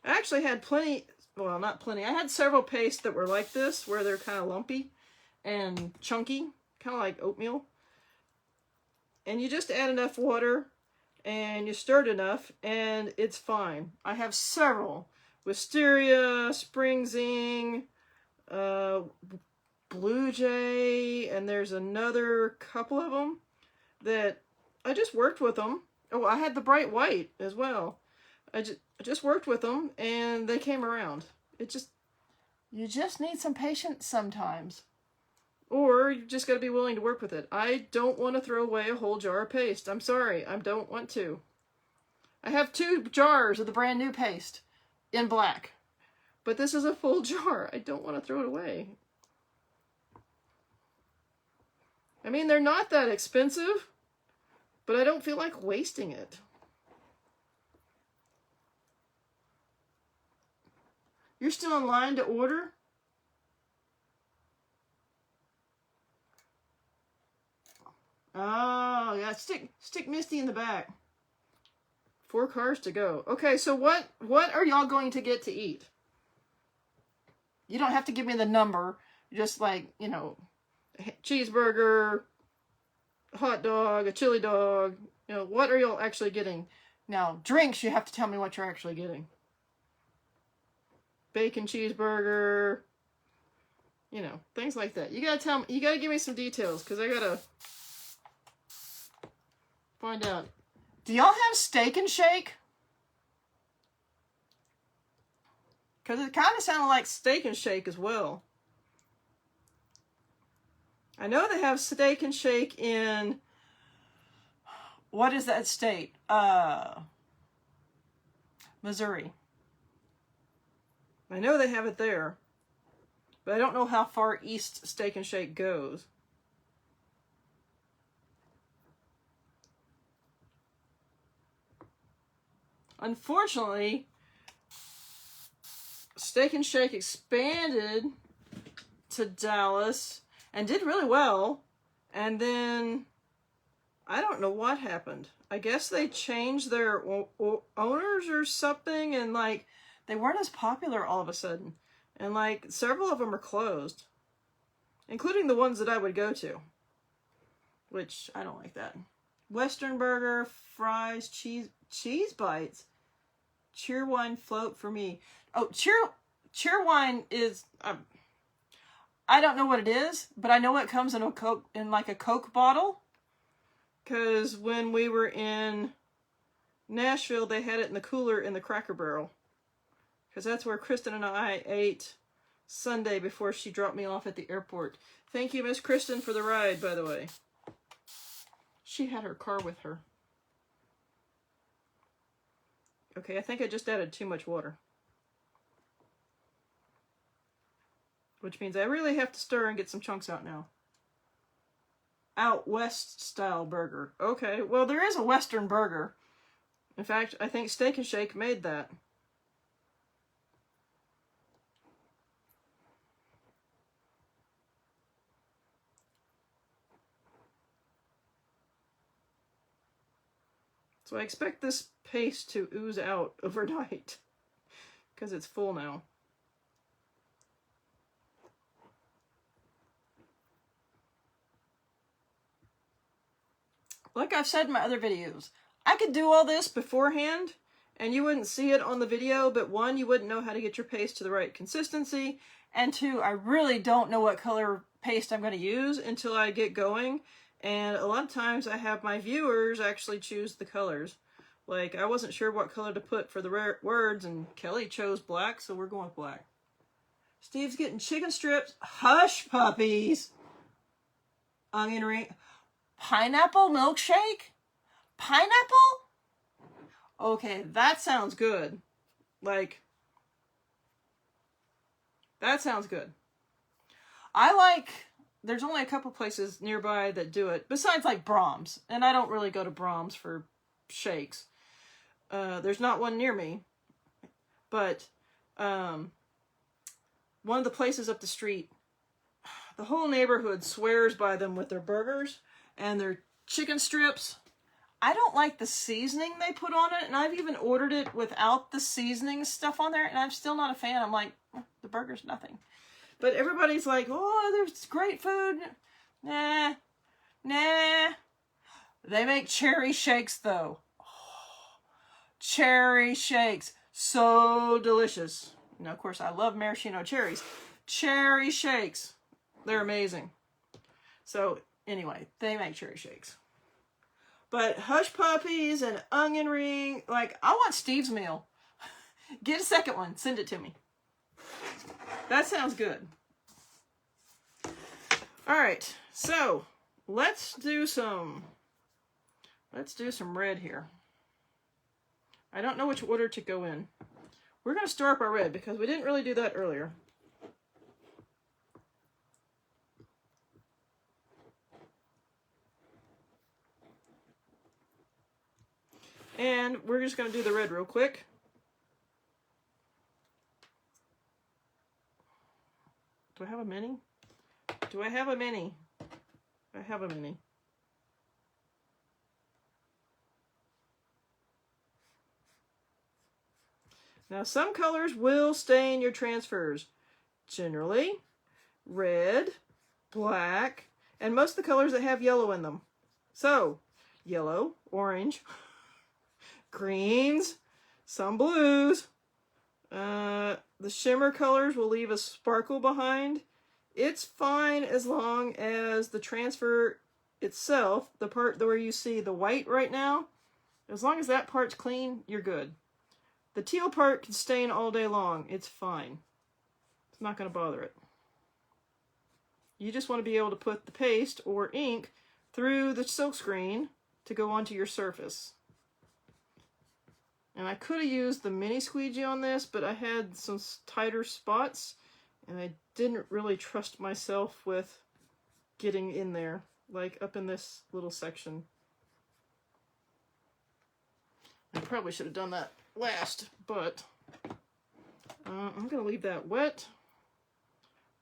I actually had plenty, well, not plenty. I had several pastes that were like this, where they're kind of lumpy and chunky. Kind of like oatmeal. And you just add enough water and you stir it enough and it's fine. I have several. Wisteria, Spring Zing, Blue Jay, and there's another couple of them that I just worked with them. Oh, I had the bright white as well. I just worked with them and they came around. You just need some patience sometimes. Or you just got to be willing to work with it. I don't want to throw away a whole jar of paste. I'm sorry. I don't want to. I have 2 jars of the brand new paste in black. But this is a full jar. I don't want to throw it away. I mean, they're not that expensive, but I don't feel like wasting it. You're still in line to order? Oh, yeah, stick Misty in the back. 4 cars to go. Okay, so what are y'all going to get to eat? You don't have to give me the number. Just like, you know, a cheeseburger, a hot dog, a chili dog. You know, what are y'all actually getting? Now, drinks, you have to tell me what you're actually getting. Bacon cheeseburger. You know, things like that. You gotta tell me, you gotta give me some details, because I gotta find out. Do y'all have Steak and Shake? Because it kind of sounded like Steak and Shake as well. I know they have Steak and Shake in, what is that state? Missouri. I know they have it there, but I don't know how far east Steak and Shake goes. Unfortunately, Steak and Shake expanded to Dallas and did really well, and then I don't know what happened. I guess they changed their owners or something, and like they weren't as popular all of a sudden, and like several of them are closed, including the ones that I would go to, which I don't like that. Western burger, fries, cheese bites, Cheerwine float for me. Oh, Cheerwine is I don't know what it is, but I know it comes in a Coke, in like a Coke bottle. Because when we were in Nashville, they had it in the cooler in the Cracker Barrel. Because that's where Kristen and I ate Sunday before she dropped me off at the airport. Thank you, Miss Kristen, for the ride, by the way. She had her car with her. Okay, I think I just added too much water. Which means I really have to stir and get some chunks out now. Out West style burger. Okay, well there is a Western burger. In fact, I think Steak and Shake made that. So I expect this paste to ooze out overnight because it's full now. Like I've said in my other videos, I could do all this beforehand and you wouldn't see it on the video, but one, you wouldn't know how to get your paste to the right consistency, and two, I really don't know what color paste I'm going to use until I get going. And a lot of times I have my viewers actually choose the colors. Like, I wasn't sure what color to put for the words, and Kelly chose black, so we're going with black. Steve's getting chicken strips. Hush puppies. Onion ring. Pineapple milkshake? Pineapple? Okay, that sounds good. Like, that sounds good. There's only a couple places nearby that do it, besides like Brahms, and I don't really go to Brahms for shakes. There's not one near me, but one of the places up the street, the whole neighborhood swears by them with their burgers and their chicken strips. I don't like the seasoning they put on it, and I've even ordered it without the seasoning stuff on there, and I'm still not a fan. I'm like, the burger's nothing. But everybody's like, oh, there's great food. Nah. They make cherry shakes, though. Oh, cherry shakes. So delicious. Now, of course, I love maraschino cherries. Cherry shakes. They're amazing. So, anyway, they make cherry shakes. But hush puppies and onion ring, like, I want Steve's meal. Get a second one. Send it to me. That sounds good. All right, so let's do some red here. I don't know which order to go in. We're going to stir up our red because we didn't really do that earlier. And we're just going to do the red real quick. Do I have a mini? Do I have a mini? I have a mini. Now, some colors will stain your transfers. Generally, red, black, and most of the colors that have yellow in them. So, yellow, orange, greens, some blues. The shimmer colors will leave a sparkle behind. It's fine as long as the transfer itself, the part where you see the white right now, as long as that part's clean, you're good. The teal part can stain all day long. It's fine. It's not going to bother it. You just want to be able to put the paste or ink through the silkscreen to go onto your surface. And I could have used the mini squeegee on this, but I had some tighter spots, and I didn't really trust myself with getting in there, like up in this little section. I probably should have done that last, but I'm going to leave that wet.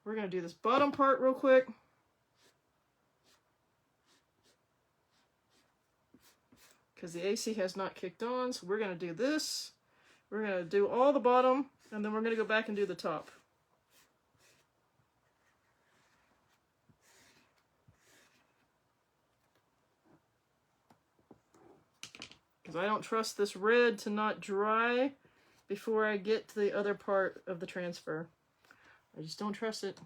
We're going to do this bottom part real quick. Because the AC has not kicked on, so we're going to do this. We're going to do all the bottom, and then we're going to go back and do the top. Because I don't trust this red to not dry before I get to the other part of the transfer. I just don't trust it.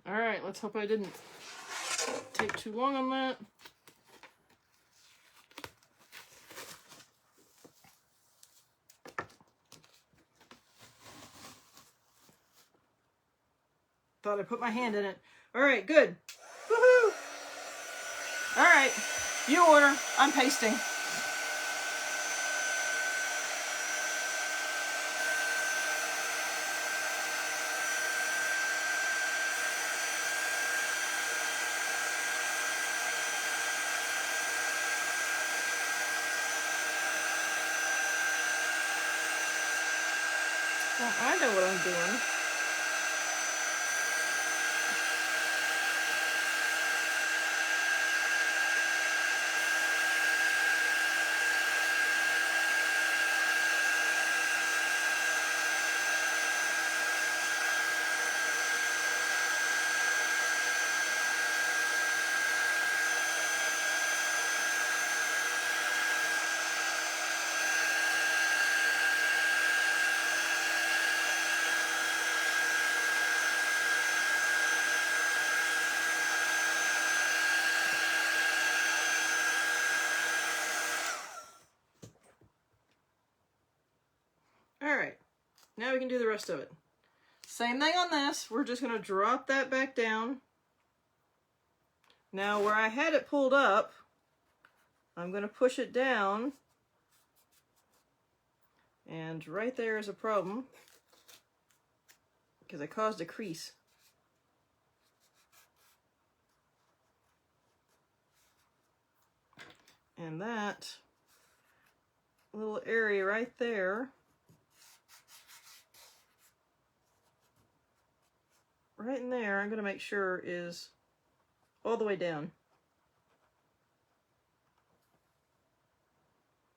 All right, let's hope I didn't take too long on that. Thought I put my hand in it. All right, good. Woohoo! All right, you order. I'm pasting. Well, I know what I'm doing. Alright, now we can do the rest of it. Same thing on this. We're just going to drop that back down. Now where I had it pulled up, I'm going to push it down. And right there is a problem, because I caused a crease. And that little area right there, right in there, I'm going to make sure is all the way down.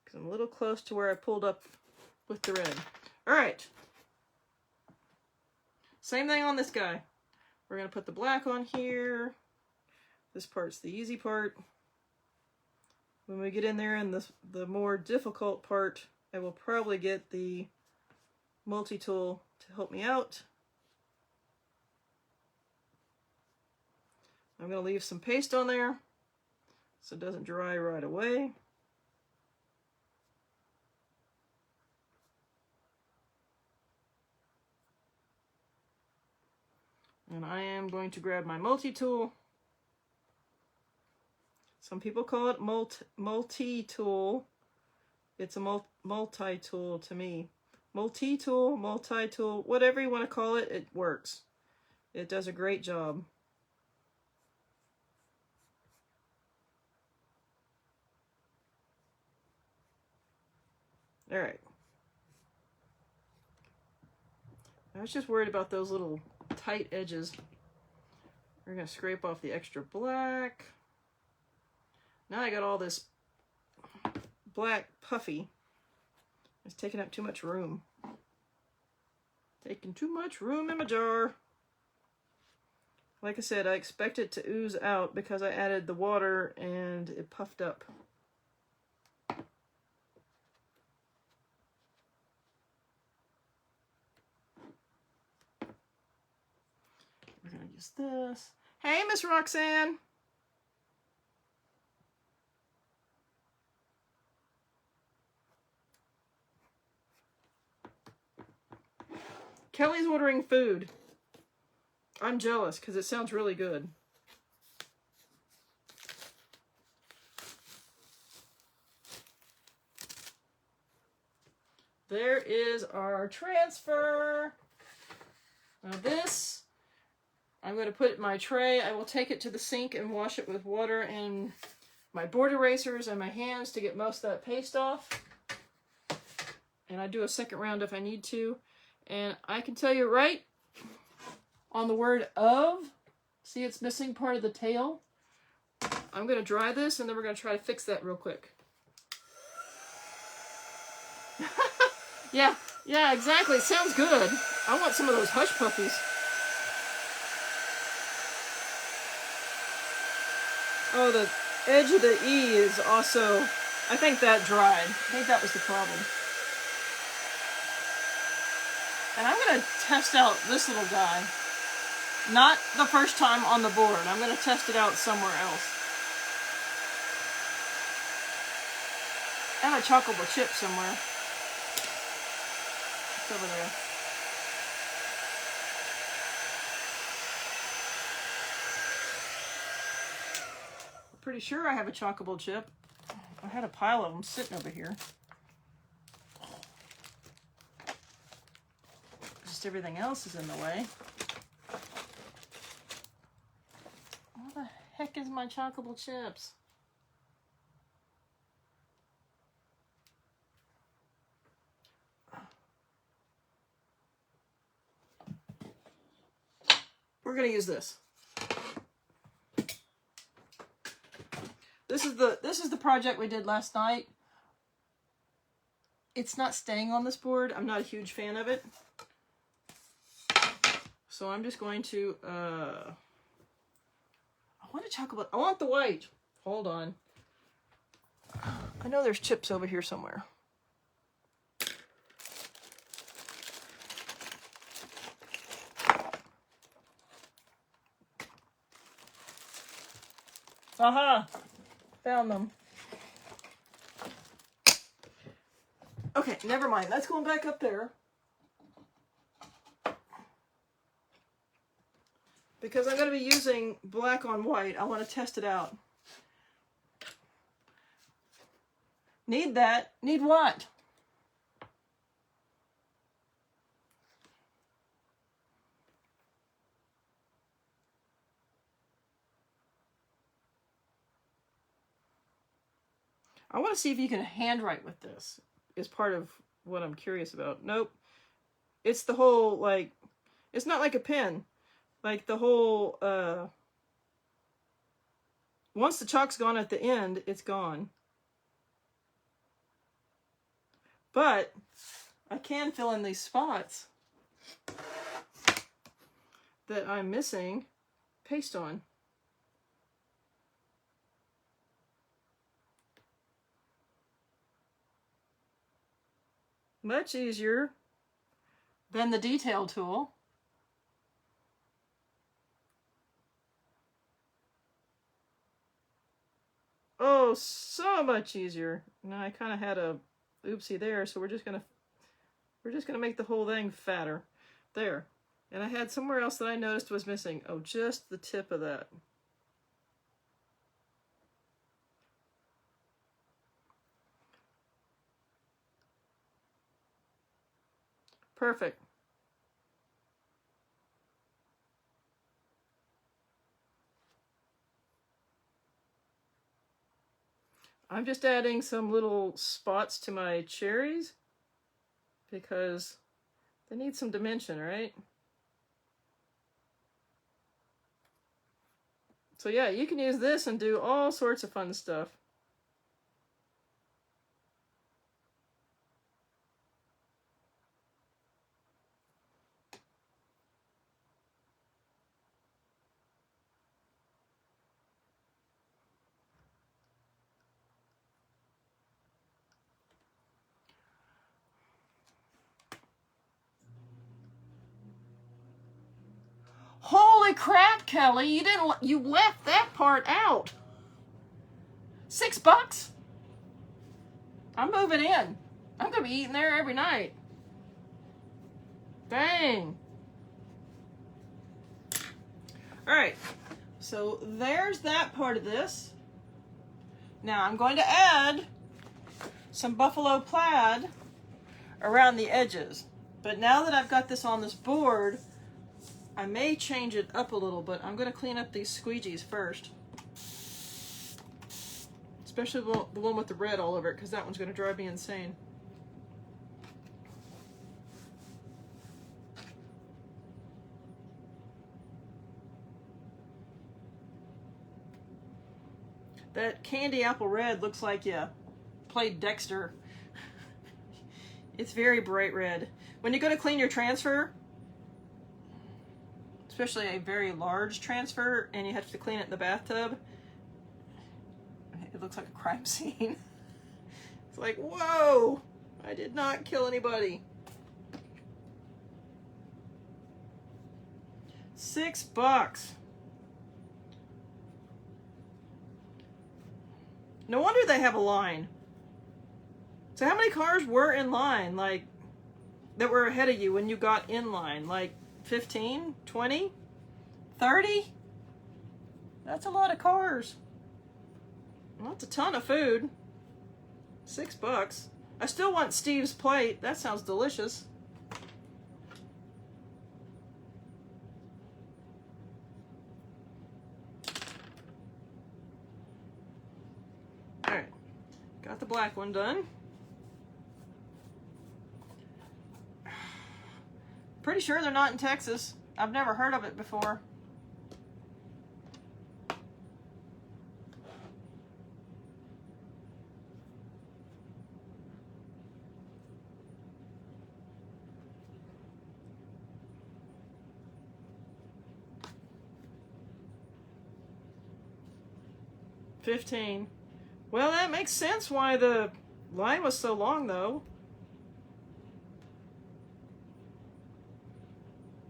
Because I'm a little close to where I pulled up with the red. Alright. Same thing on this guy. We're going to put the black on here. This part's the easy part. When we get in there and the more difficult part, I will probably get the multi-tool to help me out. I'm going to leave some paste on there so it doesn't dry right away. And I am going to grab my multi-tool. Some people call it multi-tool. It's a multi-tool to me. Multi-tool, multi-tool, whatever you want to call it, it works. It does a great job. All right. I was just worried about those little tight edges. We're going to scrape off the extra black. Now I got all this black puffy. It's taking up too much room. Taking too much room in my jar. Like I said, I expect it to ooze out because I added the water and it puffed up. We're going to use this. Hey, Miss Roxanne! Kelly's ordering food. I'm jealous because it sounds really good. There is our transfer. Now this, I'm going to put it in my tray. I will take it to the sink and wash it with water and my board erasers and my hands to get most of that paste off. And I do a second round if I need to. And I can tell you right on the word of, see it's missing part of the tail. I'm going to dry this and then we're going to try to fix that real quick. Yeah, exactly. It sounds good. I want some of those hush puppies. Oh, the edge of the E is also, I think that dried. I think that was the problem. And I'm going to test out this little guy. Not the first time on the board. I'm going to test it out somewhere else. I have a chocolate chip somewhere. It's over there. I'm pretty sure I have a chocolate chip. I had a pile of them sitting over here. Everything else is in the way. What the heck is my chocolate chips? we're going to use this. This is the project we did last night. It's not staying on this board. I'm not a huge fan of it. So I'm just going to, I want a chocolate. I want the white. Hold on. I know there's chips over here somewhere. Aha! Found them. Okay, never mind. That's going back up there. Because I'm going to be using black on white. I want to test it out. Need that? Need what? I want to see if you can handwrite with this. Is part of what I'm curious about. Nope. It's the whole, like, it's not like a pen. Like the whole, once the chalk's gone at the end, it's gone. But I can fill in these spots that I'm missing paste on. Much easier than the detail tool. Oh, so much easier. Now I kind of had a oopsie there, so we're just gonna make the whole thing fatter. There. And I had somewhere else that I noticed was missing. Oh, just the tip of that. Perfect. I'm just adding some little spots to my cherries because they need some dimension, right? So yeah, you can use this and do all sorts of fun stuff. Holy crap, Kelly, you left that part out. $6? I'm moving in. I'm gonna be eating there every night. Dang. All right, so there's that part of this. Now I'm going to add some buffalo plaid around the edges. But now that I've got this on this board, I may change it up a little, but I'm going to clean up these squeegees first. Especially the one with the red all over it, because that one's going to drive me insane. That candy apple red looks like you played Dexter. It's very bright red. When you go to clean your transfer, especially a very large transfer, and you have to clean it in the bathtub, it looks like a crime scene. It's like, whoa, I did not kill anybody. $6. No wonder they have a line. So how many cars were in line, like, that were ahead of you when you got in line? Like 15, 20, 30? That's a lot of cars. That's a ton of food. $6. I still want Steve's plate. That sounds delicious. All right, got the black one done. Pretty sure they're not in Texas. I've never heard of it before. 15. Well, that makes sense why the line was so long, though.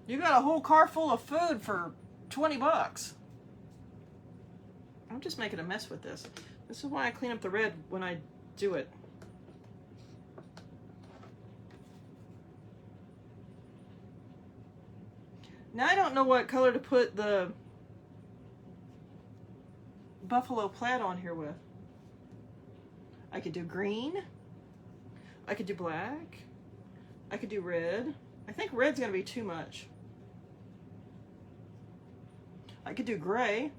You got a whole car full of food for 20 bucks. I'm just making a mess with this. This is why I clean up the red when I do it. Now I don't know what color to put the buffalo plaid on here with. I could do green. I could do black. I could do red. I think red's gonna be too much. I could do gray.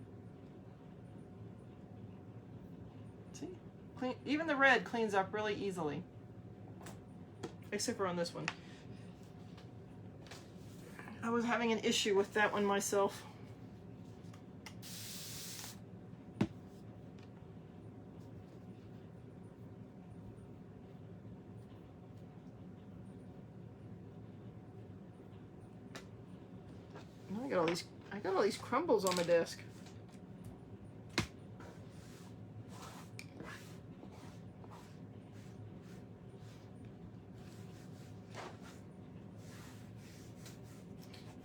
See? Even the red cleans up really easily. Except for on this one. I was having an issue with that one myself. I got all these crumbles on my desk.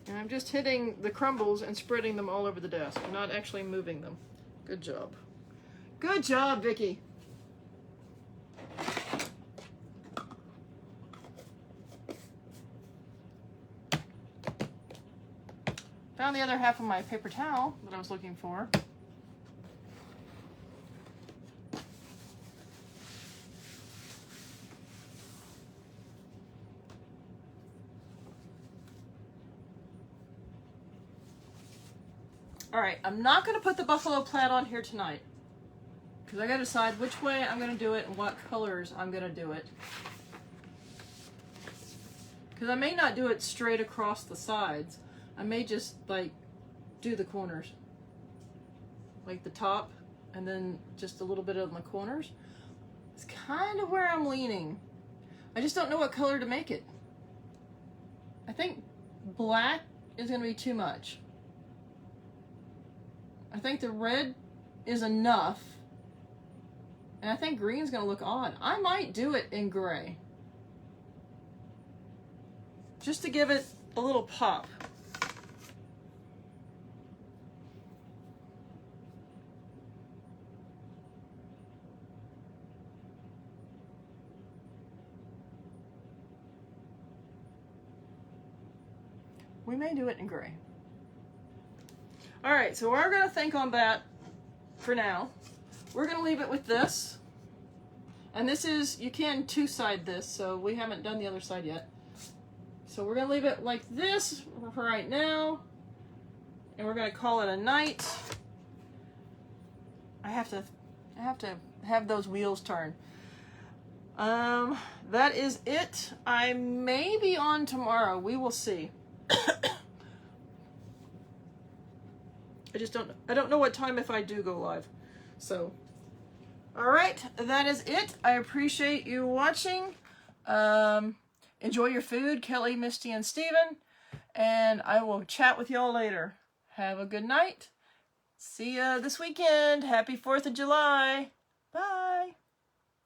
And I'm just hitting the crumbles and spreading them all over the desk. I'm not actually moving them. Good job. Good job, Vicky. Found the other half of my paper towel that I was looking for. All right, I'm not going to put the buffalo plaid on here tonight because I got to decide which way I'm going to do it and what colors I'm going to do it. Because I may not do it straight across the sides. I may just like do the corners, like the top, and then just a little bit on the corners. It's kind of where I'm leaning. I just don't know what color to make it. I think black is going to be too much. I think the red is enough. And I think green's going to look odd. I might do it in gray. Just to give it a little pop. We may do it in gray. All right, so we're going to think on that for now. We're going to leave it with this. And this is, you can two-side this, so we haven't done the other side yet. So we're going to leave it like this for right now. And we're going to call it a night. I have to have those wheels turn. That is it. I may be on tomorrow. We will see. I don't know what time if I do go live. So, all right, that is it. I appreciate you watching. Enjoy your food, Kelly, Misty, and Steven. And I will chat with y'all later. Have a good night. See ya this weekend. Happy 4th of July. Bye.